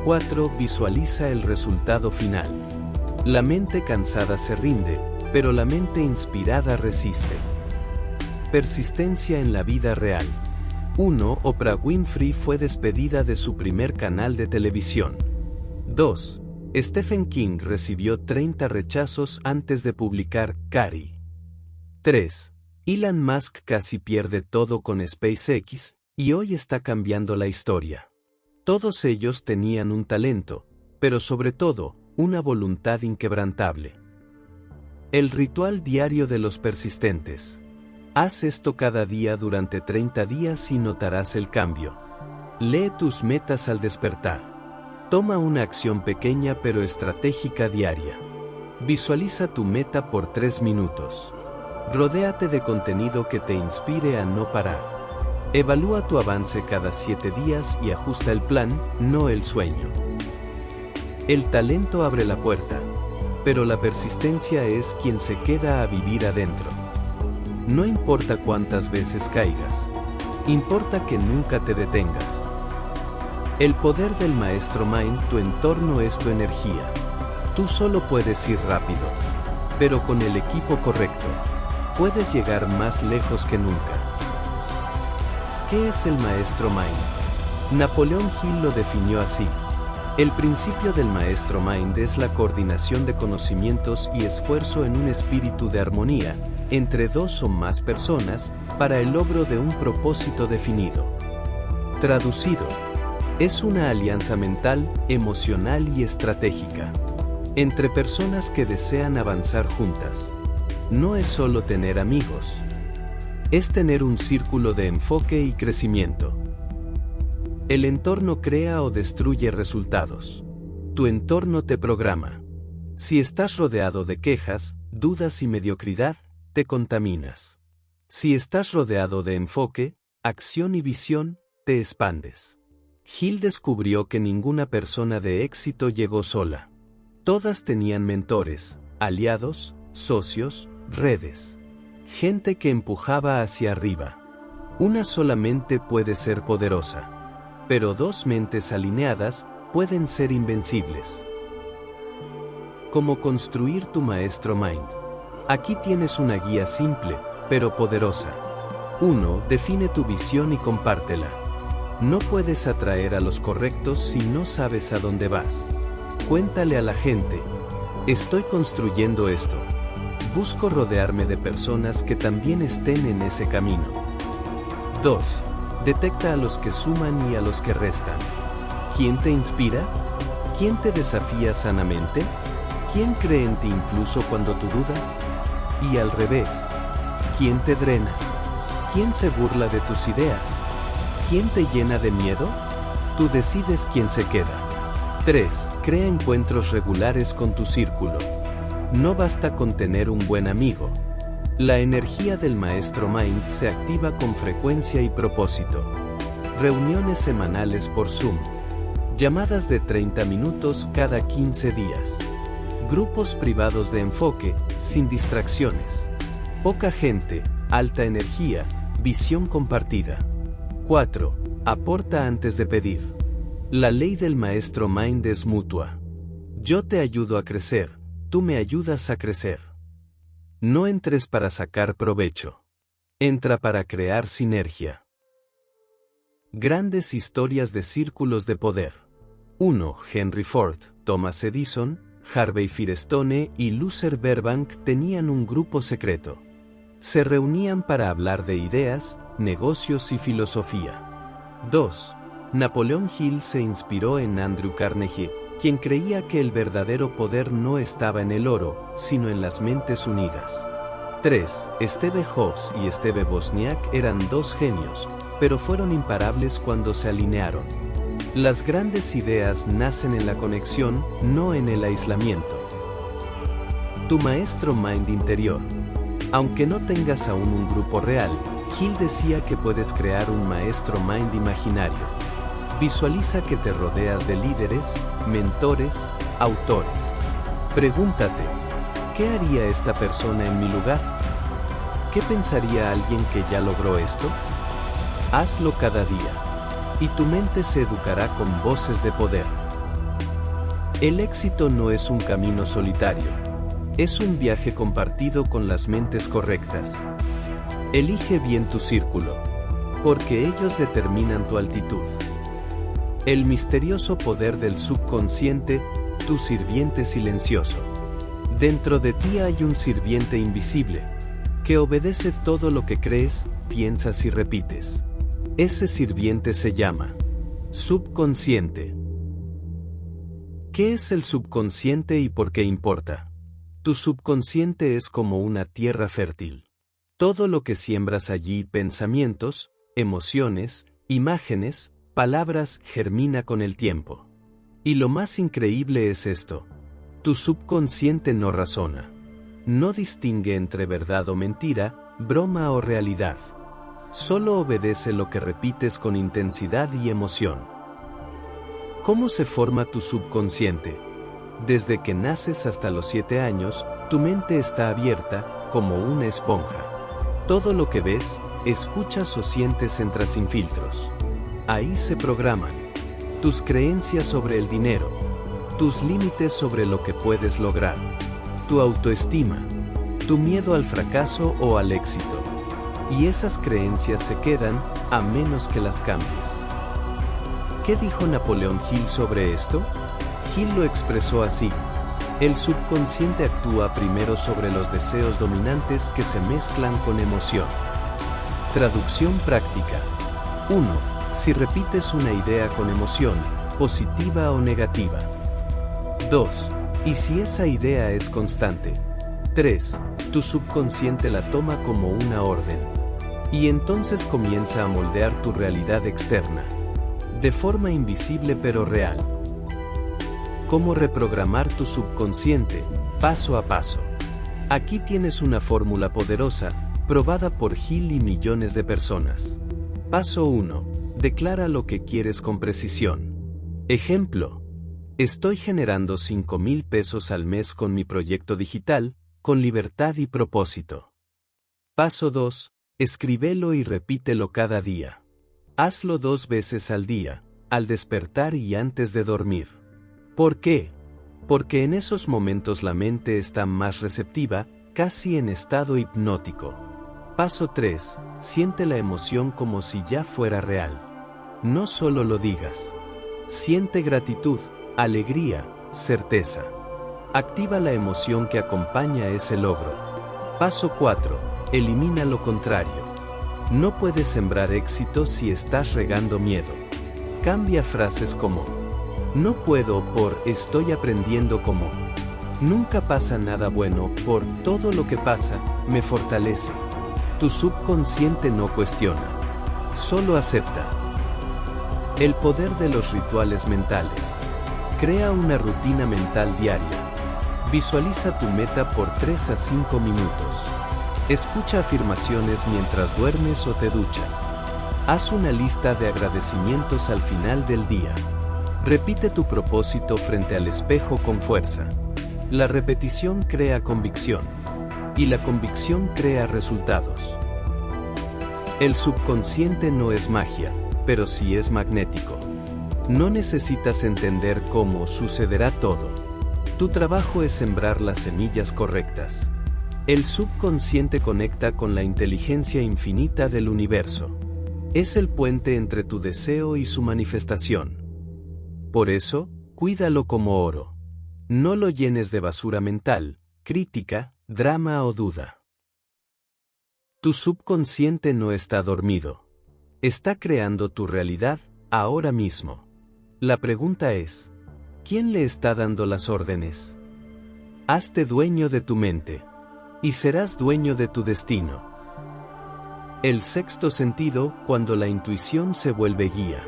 Speaker 1: 4. Visualiza el resultado final. La mente cansada se rinde, pero la mente inspirada resiste. Persistencia en la vida real. 1. Oprah Winfrey fue despedida de su primer canal de televisión. 2. Stephen King recibió 30 rechazos antes de publicar Carrie. 3. Elon Musk casi pierde todo con SpaceX, y hoy está cambiando la historia. Todos ellos tenían un talento, pero sobre todo, una voluntad inquebrantable. El ritual diario de los persistentes. Haz esto cada día durante 30 días y notarás el cambio. Lee tus metas al despertar. Toma una acción pequeña pero estratégica diaria. Visualiza tu meta por 3 minutos. Rodéate de contenido que te inspire a no parar. Evalúa tu avance cada 7 días y ajusta el plan, no el sueño. El talento abre la puerta, pero la persistencia es quien se queda a vivir adentro. No importa cuántas veces caigas, importa que nunca te detengas. El poder del Maestro Mind. Tu entorno es tu energía. Tú solo puedes ir rápido, pero con el equipo correcto, puedes llegar más lejos que nunca. ¿Qué es el Maestro Mind? Napoleón Hill lo definió así. El principio del Maestro Mind es la coordinación de conocimientos y esfuerzo en un espíritu de armonía, entre 2 o más personas, para el logro de un propósito definido. Traducido, es una alianza mental, emocional y estratégica, entre personas que desean avanzar juntas. No es solo tener amigos. Es tener un círculo de enfoque y crecimiento. El entorno crea o destruye resultados. Tu entorno te programa. Si estás rodeado de quejas, dudas y mediocridad, te contaminas. Si estás rodeado de enfoque, acción y visión, te expandes. Hill descubrió que ninguna persona de éxito llegó sola. Todas tenían mentores, aliados, socios, redes. Gente que empujaba hacia arriba. Una sola mente puede ser poderosa. Pero dos mentes alineadas pueden ser invencibles. ¿Cómo construir tu maestro Mind? Aquí tienes una guía simple, pero poderosa. 1. Define tu visión y compártela. No puedes atraer a los correctos si no sabes a dónde vas. Cuéntale a la gente. Estoy construyendo esto. Busco rodearme de personas que también estén en ese camino. 2. Detecta a los que suman y a los que restan. ¿Quién te inspira? ¿Quién te desafía sanamente? ¿Quién cree en ti incluso cuando tú dudas? Y al revés. ¿Quién te drena? ¿Quién se burla de tus ideas? ¿Quién te llena de miedo? Tú decides quién se queda. 3. Crea encuentros regulares con tu círculo. No basta con tener un buen amigo. La energía del maestro Mind se activa con frecuencia y propósito. Reuniones semanales por Zoom. Llamadas de 30 minutos cada 15 días. Grupos privados de enfoque, sin distracciones. Poca gente, alta energía, visión compartida. 4. Aporta antes de pedir. La ley del maestro Mind es mutua. Yo te ayudo a crecer, tú me ayudas a crecer. No entres para sacar provecho. Entra para crear sinergia. Grandes historias de círculos de poder. 1. Henry Ford, Thomas Edison, Harvey Firestone y Luther Burbank tenían un grupo secreto. Se reunían para hablar de ideas, negocios y filosofía. 2. Napoleon Hill se inspiró en Andrew Carnegie, quien creía que el verdadero poder no estaba en el oro, sino en las mentes unidas. 3. Steve Jobs y Steve Wozniak eran dos genios, pero fueron imparables cuando se alinearon. Las grandes ideas nacen en la conexión, no en el aislamiento. Tu maestro Mind interior. Aunque no tengas aún un grupo real, Hill decía que puedes crear un maestro Mind imaginario. Visualiza que te rodeas de líderes, mentores, autores. Pregúntate, ¿qué haría esta persona en mi lugar? ¿Qué pensaría alguien que ya logró esto? Hazlo cada día, y tu mente se educará con voces de poder. El éxito no es un camino solitario. Es un viaje compartido con las mentes correctas. Elige bien tu círculo, porque ellos determinan tu altitud. El misterioso poder del subconsciente, tu sirviente silencioso. Dentro de ti hay un sirviente invisible, que obedece todo lo que crees, piensas y repites. Ese sirviente se llama subconsciente. ¿Qué es el subconsciente y por qué importa? Tu subconsciente es como una tierra fértil. Todo lo que siembras allí, pensamientos, emociones, imágenes, palabras, germina con el tiempo. Y lo más increíble es esto. Tu subconsciente no razona. No distingue entre verdad o mentira, broma o realidad. Solo obedece lo que repites con intensidad y emoción. ¿Cómo se forma tu subconsciente? Desde que naces hasta los 7 años, tu mente está abierta, como una esponja. Todo lo que ves, escuchas o sientes entra sin filtros. Ahí se programan tus creencias sobre el dinero, tus límites sobre lo que puedes lograr, tu autoestima, tu miedo al fracaso o al éxito. Y esas creencias se quedan, a menos que las cambies. ¿Qué dijo Napoleon Hill sobre esto? Hill lo expresó así: el subconsciente actúa primero sobre los deseos dominantes que se mezclan con emoción. Traducción práctica. 1. Si repites una idea con emoción, positiva o negativa. 2. ¿Y si esa idea es constante? 3. Tu subconsciente la toma como una orden. Y entonces comienza a moldear tu realidad externa. De forma invisible pero real. ¿Cómo reprogramar tu subconsciente? Paso a paso. Aquí tienes una fórmula poderosa, probada por Hill y millones de personas. Paso 1. Declara lo que quieres con precisión. Ejemplo. Estoy generando 5,000 pesos al mes con mi proyecto digital, con libertad y propósito. Paso 2. Escríbelo y repítelo cada día. Hazlo 2 veces al día, al despertar y antes de dormir. ¿Por qué? Porque en esos momentos la mente está más receptiva, casi en estado hipnótico. Paso 3. Siente la emoción como si ya fuera real. No solo lo digas. Siente gratitud, alegría, certeza. Activa la emoción que acompaña ese logro. Paso 4. Elimina lo contrario. No puedes sembrar éxito si estás regando miedo. Cambia frases como no puedo por estoy aprendiendo como nunca pasa nada bueno por todo lo que pasa me fortalece. Tu subconsciente no cuestiona, solo acepta. El poder de los rituales mentales. Crea una rutina mental diaria. Visualiza tu meta por 3 a 5 minutos. Escucha afirmaciones mientras duermes o te duchas. Haz una lista de agradecimientos al final del día. Repite tu propósito frente al espejo con fuerza. La repetición crea convicción. Y la convicción crea resultados. El subconsciente no es magia, pero sí es magnético. No necesitas entender cómo sucederá todo. Tu trabajo es sembrar las semillas correctas. El subconsciente conecta con la inteligencia infinita del universo. Es el puente entre tu deseo y su manifestación. Por eso, cuídalo como oro. No lo llenes de basura mental, crítica, drama o duda. Tu subconsciente no está dormido. Está creando tu realidad, ahora mismo. La pregunta es, ¿quién le está dando las órdenes? Hazte dueño de tu mente. Y serás dueño de tu destino. El sexto sentido, cuando la intuición se vuelve guía.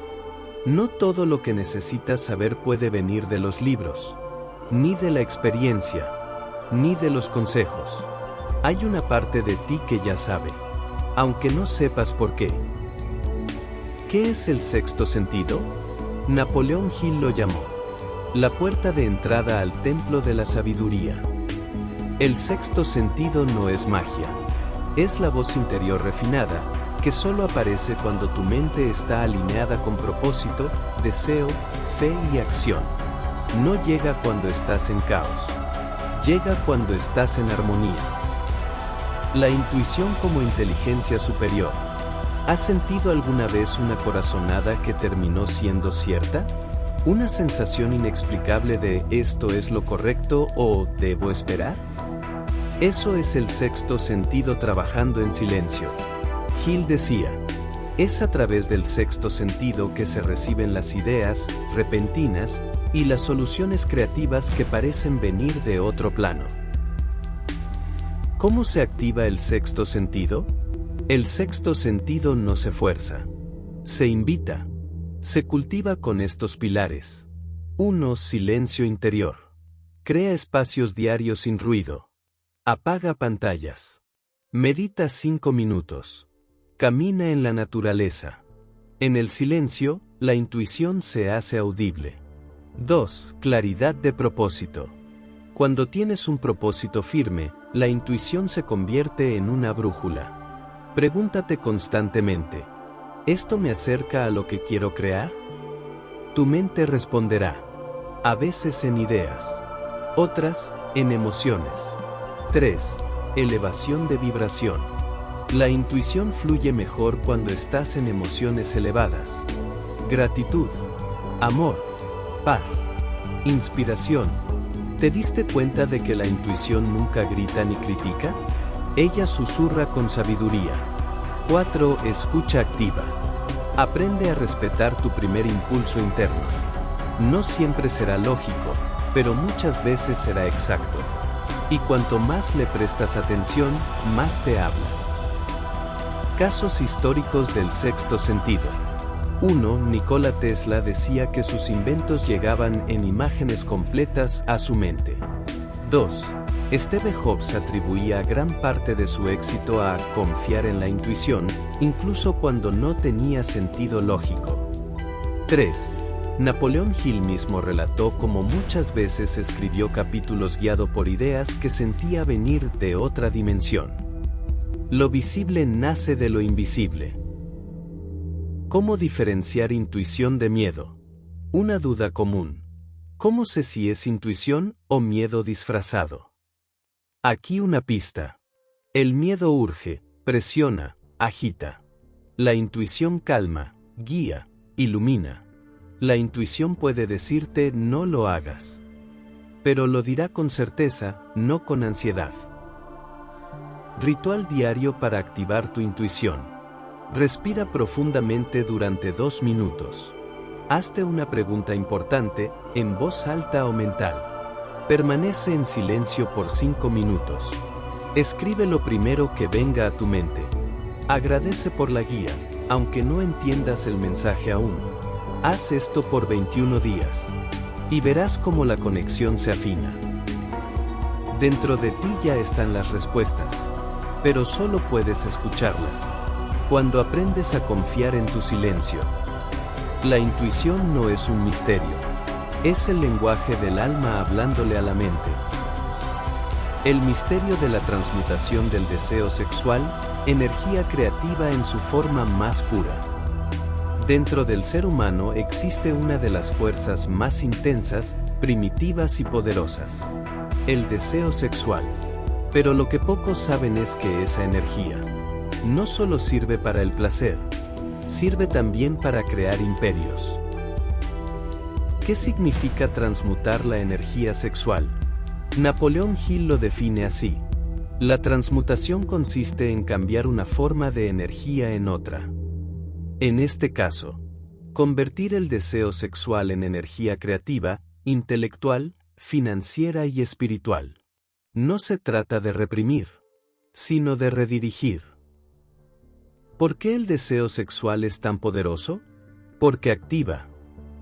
Speaker 1: No todo lo que necesitas saber puede venir de los libros, ni de la experiencia, ni de los consejos. Hay una parte de ti que ya sabe, aunque no sepas por qué. ¿Qué es el sexto sentido? Napoleón Hill lo llamó la puerta de entrada al templo de la sabiduría. El sexto sentido no es magia. Es la voz interior refinada, que solo aparece cuando tu mente está alineada con propósito, deseo, fe y acción. No llega cuando estás en caos. Llega cuando estás en armonía. La intuición como inteligencia superior. ¿Has sentido alguna vez una corazonada que terminó siendo cierta? ¿Una sensación inexplicable de esto es lo correcto o debo esperar? Eso es el sexto sentido trabajando en silencio. Hill decía, es a través del sexto sentido que se reciben las ideas repentinas y las soluciones creativas que parecen venir de otro plano. ¿Cómo se activa el sexto sentido? El sexto sentido no se fuerza. Se invita. Se cultiva con estos pilares. 1. Silencio interior. Crea espacios diarios sin ruido. Apaga pantallas. Medita 5 minutos. Camina en la naturaleza. En el silencio, la intuición se hace audible. 2. Claridad de propósito. Cuando tienes un propósito firme, la intuición se convierte en una brújula. Pregúntate constantemente, ¿esto me acerca a lo que quiero crear? Tu mente responderá, a veces en ideas, otras, en emociones. 3. Elevación de vibración. La intuición fluye mejor cuando estás en emociones elevadas. Gratitud, amor, paz, inspiración. ¿Te diste cuenta de que la intuición nunca grita ni critica? Ella susurra con sabiduría. 4. Escucha activa. Aprende a respetar tu primer impulso interno. No siempre será lógico, pero muchas veces será exacto. Y cuanto más le prestas atención, más te habla. Casos históricos del sexto sentido. 1. Nikola Tesla decía que sus inventos llegaban en imágenes completas a su mente. 2. Steve Jobs atribuía gran parte de su éxito a confiar en la intuición, incluso cuando no tenía sentido lógico. 3. Napoleón Hill mismo relató cómo muchas veces escribió capítulos guiado por ideas que sentía venir de otra dimensión. Lo visible nace de lo invisible. ¿Cómo diferenciar intuición de miedo? Una duda común. ¿Cómo sé si es intuición o miedo disfrazado? Aquí una pista. El miedo urge, presiona, agita. La intuición calma, guía, ilumina. La intuición puede decirte no lo hagas. Pero lo dirá con certeza, no con ansiedad. Ritual diario para activar tu intuición. Respira profundamente durante 2 minutos. Hazte una pregunta importante, en voz alta o mental. Permanece en silencio por 5 minutos. Escribe lo primero que venga a tu mente. Agradece por la guía, aunque no entiendas el mensaje aún. Haz esto por 21 días. Y verás cómo la conexión se afina. Dentro de ti ya están las respuestas. Pero solo puedes escucharlas. Cuando aprendes a confiar en tu silencio. La intuición no es un misterio. Es el lenguaje del alma hablándole a la mente. El misterio de la transmutación del deseo sexual, energía creativa en su forma más pura. Dentro del ser humano existe una de las fuerzas más intensas, primitivas y poderosas. El deseo sexual. Pero lo que pocos saben es que esa energía no solo sirve para el placer, sirve también para crear imperios. ¿Qué significa transmutar la energía sexual? Napoleón Hill lo define así. La transmutación consiste en cambiar una forma de energía en otra. En este caso, convertir el deseo sexual en energía creativa, intelectual, financiera y espiritual. No se trata de reprimir, sino de redirigir. ¿Por qué el deseo sexual es tan poderoso? Porque activa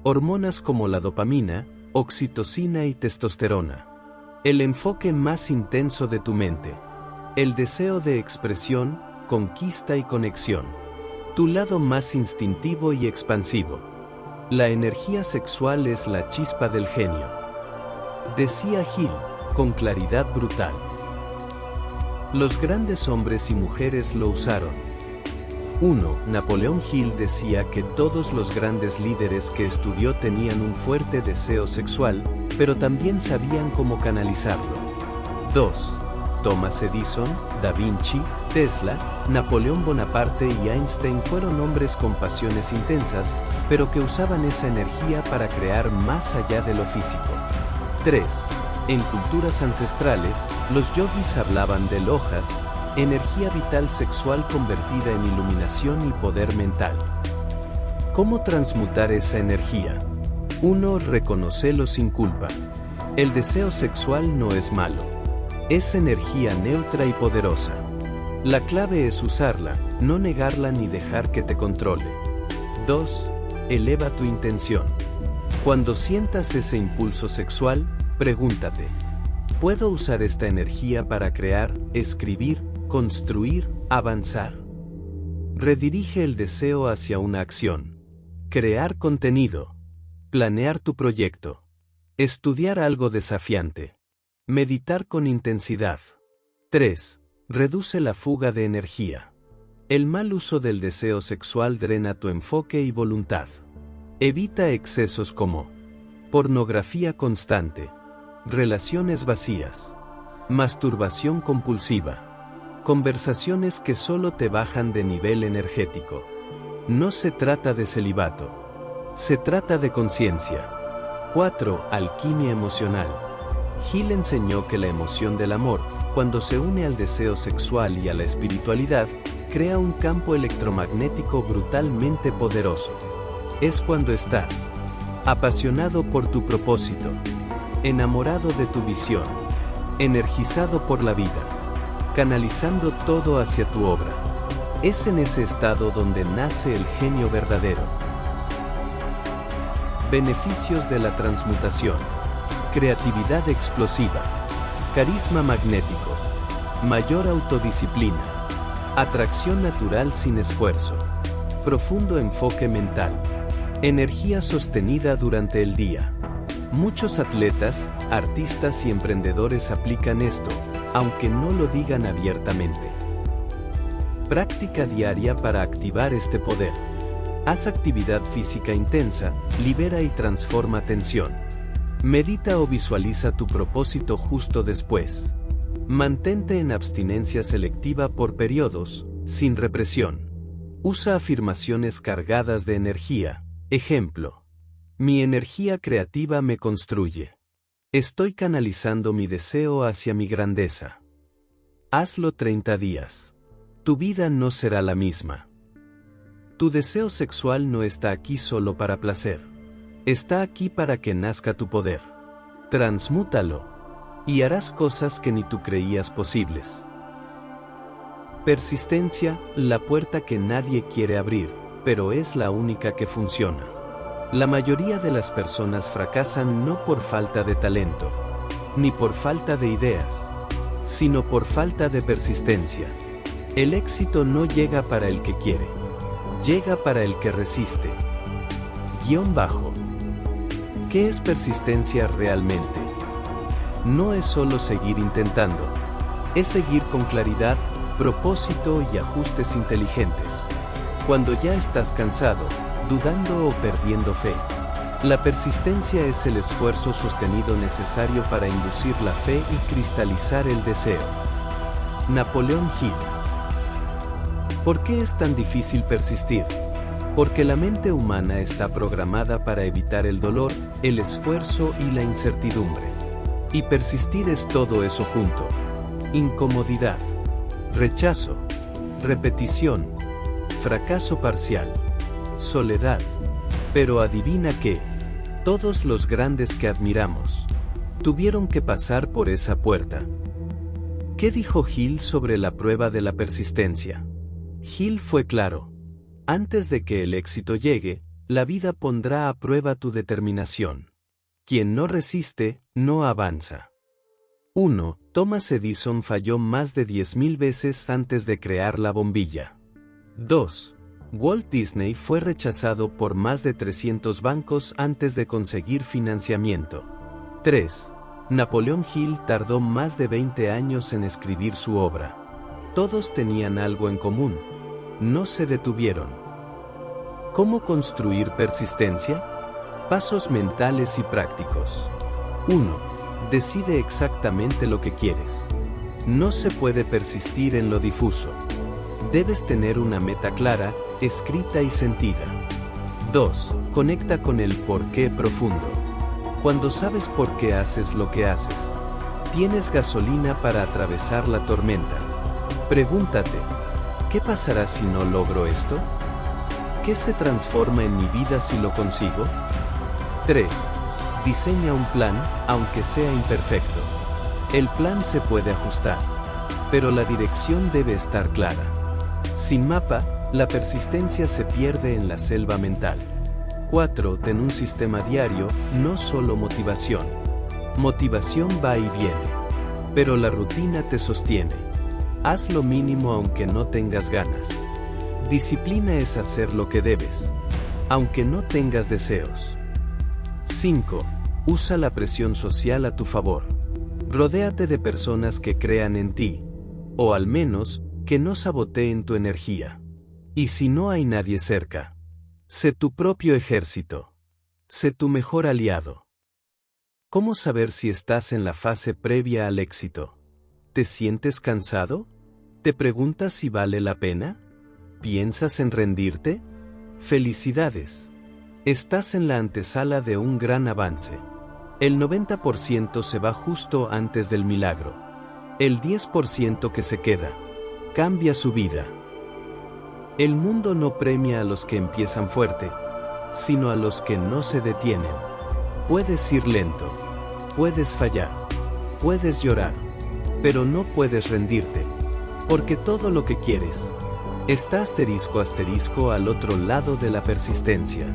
Speaker 1: hormonas como la dopamina, oxitocina y testosterona. El enfoque más intenso de tu mente. El deseo de expresión, conquista y conexión. Tu lado más instintivo y expansivo. La energía sexual es la chispa del genio. Decía Hill, con claridad brutal. Los grandes hombres y mujeres lo usaron. 1. Napoleón Hill decía que todos los grandes líderes que estudió tenían un fuerte deseo sexual, pero también sabían cómo canalizarlo. 2. Thomas Edison, Da Vinci, Tesla, Napoleón Bonaparte y Einstein fueron hombres con pasiones intensas, pero que usaban esa energía para crear más allá de lo físico. 3. En culturas ancestrales, los yogis hablaban de lojas, energía vital sexual convertida en iluminación y poder mental. ¿Cómo transmutar esa energía? 1. Reconócelo sin culpa. El deseo sexual no es malo. Es energía neutra y poderosa. La clave es usarla, no negarla ni dejar que te controle. 2. Eleva tu intención. Cuando sientas ese impulso sexual, pregúntate, ¿puedo usar esta energía para crear, escribir, construir, avanzar? Redirige el deseo hacia una acción. Crear contenido. Planear tu proyecto. Estudiar algo desafiante. Meditar con intensidad. 3. Reduce la fuga de energía. El mal uso del deseo sexual drena tu enfoque y voluntad. Evita excesos como pornografía constante, relaciones vacías, masturbación compulsiva, conversaciones que solo te bajan de nivel energético. No se trata de celibato, se trata de conciencia. 4. Alquimia emocional. Hill enseñó que la emoción del amor, cuando se une al deseo sexual y a la espiritualidad, crea un campo electromagnético brutalmente poderoso. Es cuando estás apasionado por tu propósito, enamorado de tu visión, energizado por la vida, canalizando todo hacia tu obra. Es en ese estado donde nace el genio verdadero. Beneficios de la transmutación. Creatividad explosiva. Carisma magnético. Mayor autodisciplina. Atracción natural sin esfuerzo. Profundo enfoque mental. Energía sostenida durante el día. Muchos atletas, artistas y emprendedores aplican esto, aunque no lo digan abiertamente. Práctica diaria para activar este poder. Haz actividad física intensa, libera y transforma tensión. Medita o visualiza tu propósito justo después. Mantente en abstinencia selectiva por periodos, sin represión. Usa afirmaciones cargadas de energía. Ejemplo: mi energía creativa me construye. Estoy canalizando mi deseo hacia mi grandeza. Hazlo 30 días. Tu vida no será la misma. Tu deseo sexual no está aquí solo para placer. Está aquí para que nazca tu poder. Transmútalo. Y harás cosas que ni tú creías posibles. Persistencia, la puerta que nadie quiere abrir, pero es la única que funciona. La mayoría de las personas fracasan no por falta de talento, ni por falta de ideas, sino por falta de persistencia. El éxito no llega para el que quiere, llega para el que resiste. _ ¿Qué es persistencia realmente? No es solo seguir intentando, es seguir con claridad, propósito y ajustes inteligentes. Cuando ya estás cansado, dudando o perdiendo fe. La persistencia es el esfuerzo sostenido necesario para inducir la fe y cristalizar el deseo. Napoleón Hill. ¿Por qué es tan difícil persistir? Porque la mente humana está programada para evitar el dolor, el esfuerzo y la incertidumbre. Y persistir es todo eso junto. Incomodidad, rechazo, repetición, fracaso parcial, soledad. Pero adivina qué, todos los grandes que admiramos tuvieron que pasar por esa puerta. ¿Qué dijo Hill sobre la prueba de la persistencia? Hill fue claro: antes de que el éxito llegue, la vida pondrá a prueba tu determinación. Quien no resiste, no avanza. 1. Thomas Edison falló más de 10.000 veces antes de crear la bombilla. 2. Walt Disney fue rechazado por más de 300 bancos antes de conseguir financiamiento. 3. Napoleón Hill tardó más de 20 años en escribir su obra. Todos tenían algo en común: no se detuvieron. ¿Cómo construir persistencia? Pasos mentales y prácticos. 1. Decide exactamente lo que quieres. No se puede persistir en lo difuso. Debes tener una meta clara, escrita y sentida. 2. Conecta con el porqué profundo. Cuando sabes por qué haces lo que haces, tienes gasolina para atravesar la tormenta. Pregúntate: ¿qué pasará si no logro esto? ¿Qué se transforma en mi vida si lo consigo? 3. Diseña un plan, aunque sea imperfecto. El plan se puede ajustar, pero la dirección debe estar clara. Sin mapa, la persistencia se pierde en la selva mental. 4. Ten un sistema diario, no solo motivación. Motivación va y viene, pero la rutina te sostiene. Haz lo mínimo aunque no tengas ganas. Disciplina es hacer lo que debes, aunque no tengas deseos. 5. Usa la presión social a tu favor. Rodéate de personas que crean en ti, o al menos, que no saboteen tu energía. Y si no hay nadie cerca, sé tu propio ejército. Sé tu mejor aliado. ¿Cómo saber si estás en la fase previa al éxito? ¿Te sientes cansado? ¿Te preguntas si vale la pena? ¿Piensas en rendirte? ¡Felicidades! Estás en la antesala de un gran avance. El 90% se va justo antes del milagro. El 10% que se queda cambia su vida. El mundo no premia a los que empiezan fuerte, sino a los que no se detienen. Puedes ir lento, puedes fallar, puedes llorar, pero no puedes rendirte, porque todo lo que quieres está *** al otro lado de la persistencia.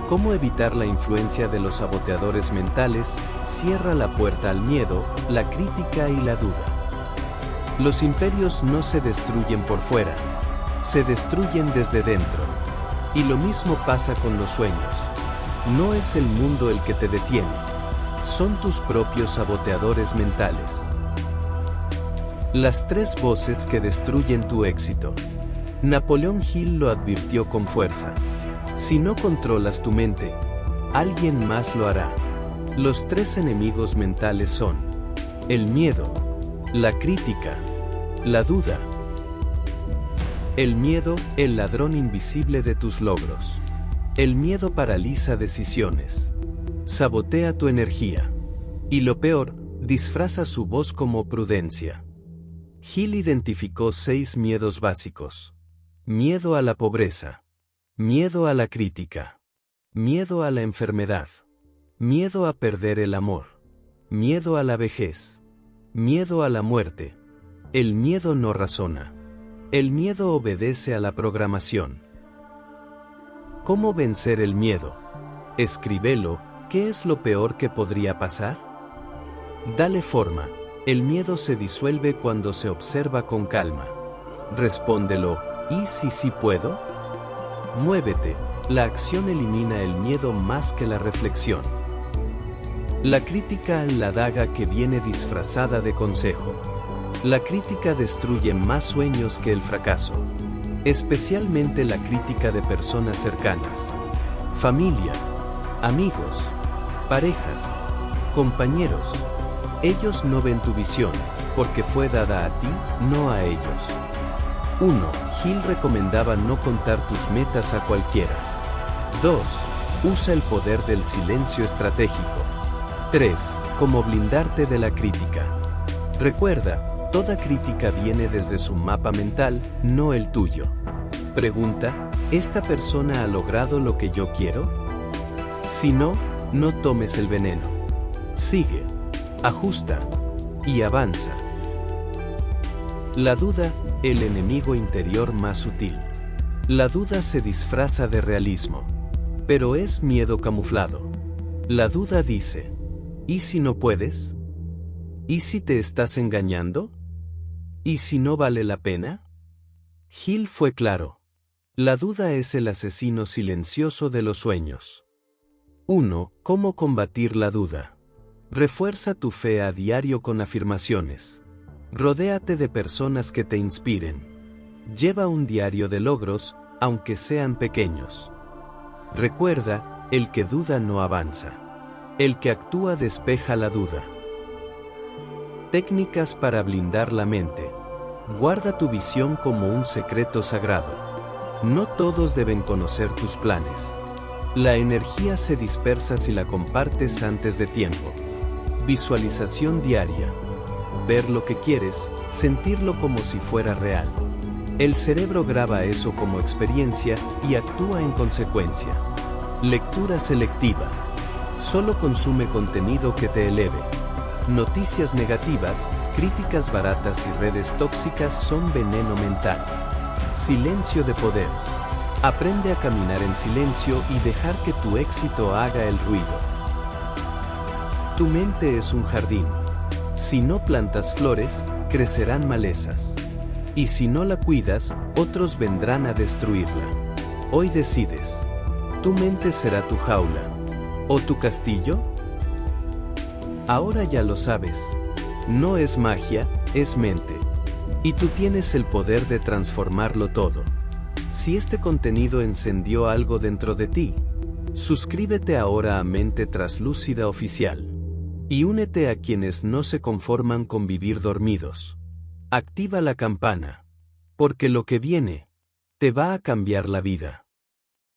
Speaker 1: ¿Cómo evitar la influencia de los saboteadores mentales? Cierra la puerta al miedo, la crítica y la duda. Los imperios no se destruyen por fuera, se destruyen desde dentro. Y lo mismo pasa con los sueños. No es el mundo el que te detiene. Son tus propios saboteadores mentales. Las 3 voces que destruyen tu éxito. Napoleón Hill lo advirtió con fuerza. Si no controlas tu mente, alguien más lo hará. Los 3 enemigos mentales son: el miedo, la crítica, la duda. El miedo, el ladrón invisible de tus logros. El miedo paraliza decisiones. Sabotea tu energía. Y lo peor, disfraza su voz como prudencia. Hill identificó 6 miedos básicos. Miedo a la pobreza. Miedo a la crítica. Miedo a la enfermedad. Miedo a perder el amor. Miedo a la vejez. Miedo a la muerte. El miedo no razona. El miedo obedece a la programación. ¿Cómo vencer el miedo? Escríbelo. ¿Qué es lo peor que podría pasar? Dale forma. El miedo se disuelve cuando se observa con calma. Respóndelo. ¿Y si sí puedo? Muévete. La acción elimina el miedo más que la reflexión. La crítica, la daga que viene disfrazada de consejo. La crítica destruye más sueños que el fracaso. Especialmente la crítica de personas cercanas. Familia, amigos, parejas, compañeros. Ellos no ven tu visión, porque fue dada a ti, no a ellos. 1. Hill recomendaba no contar tus metas a cualquiera. 2. Usa el poder del silencio estratégico. 3. Cómo blindarte de la crítica. Recuerda, toda crítica viene desde su mapa mental, no el tuyo. Pregunta, ¿esta persona ha logrado lo que yo quiero? Si no, no tomes el veneno. Sigue, ajusta y avanza. La duda, el enemigo interior más sutil. La duda se disfraza de realismo, pero es miedo camuflado. La duda dice, ¿y si no puedes? ¿Y si te estás engañando? ¿Y si no vale la pena? Hill fue claro. La duda es el asesino silencioso de los sueños. 1. ¿Cómo combatir la duda? Refuerza tu fe a diario con afirmaciones. Rodéate de personas que te inspiren. Lleva un diario de logros, aunque sean pequeños. Recuerda, el que duda no avanza. El que actúa despeja la duda. Técnicas para blindar la mente. Guarda tu visión como un secreto sagrado. No todos deben conocer tus planes. La energía se dispersa si la compartes antes de tiempo. Visualización diaria. Ver lo que quieres, sentirlo como si fuera real. El cerebro graba eso como experiencia y actúa en consecuencia. Lectura selectiva. Solo consume contenido que te eleve. Noticias negativas, críticas baratas y redes tóxicas son veneno mental. Silencio de poder. Aprende a caminar en silencio y dejar que tu éxito haga el ruido. Tu mente es un jardín. Si no plantas flores, crecerán malezas. Y si no la cuidas, otros vendrán a destruirla. Hoy decides. ¿Tu mente será tu jaula? ¿O tu castillo? Ahora ya lo sabes. No es magia, es mente. Y tú tienes el poder de transformarlo todo. Si este contenido encendió algo dentro de ti, suscríbete ahora a Mente Traslúcida Oficial. Y únete a quienes no se conforman con vivir dormidos. Activa la campana. Porque lo que viene, te va a cambiar la vida.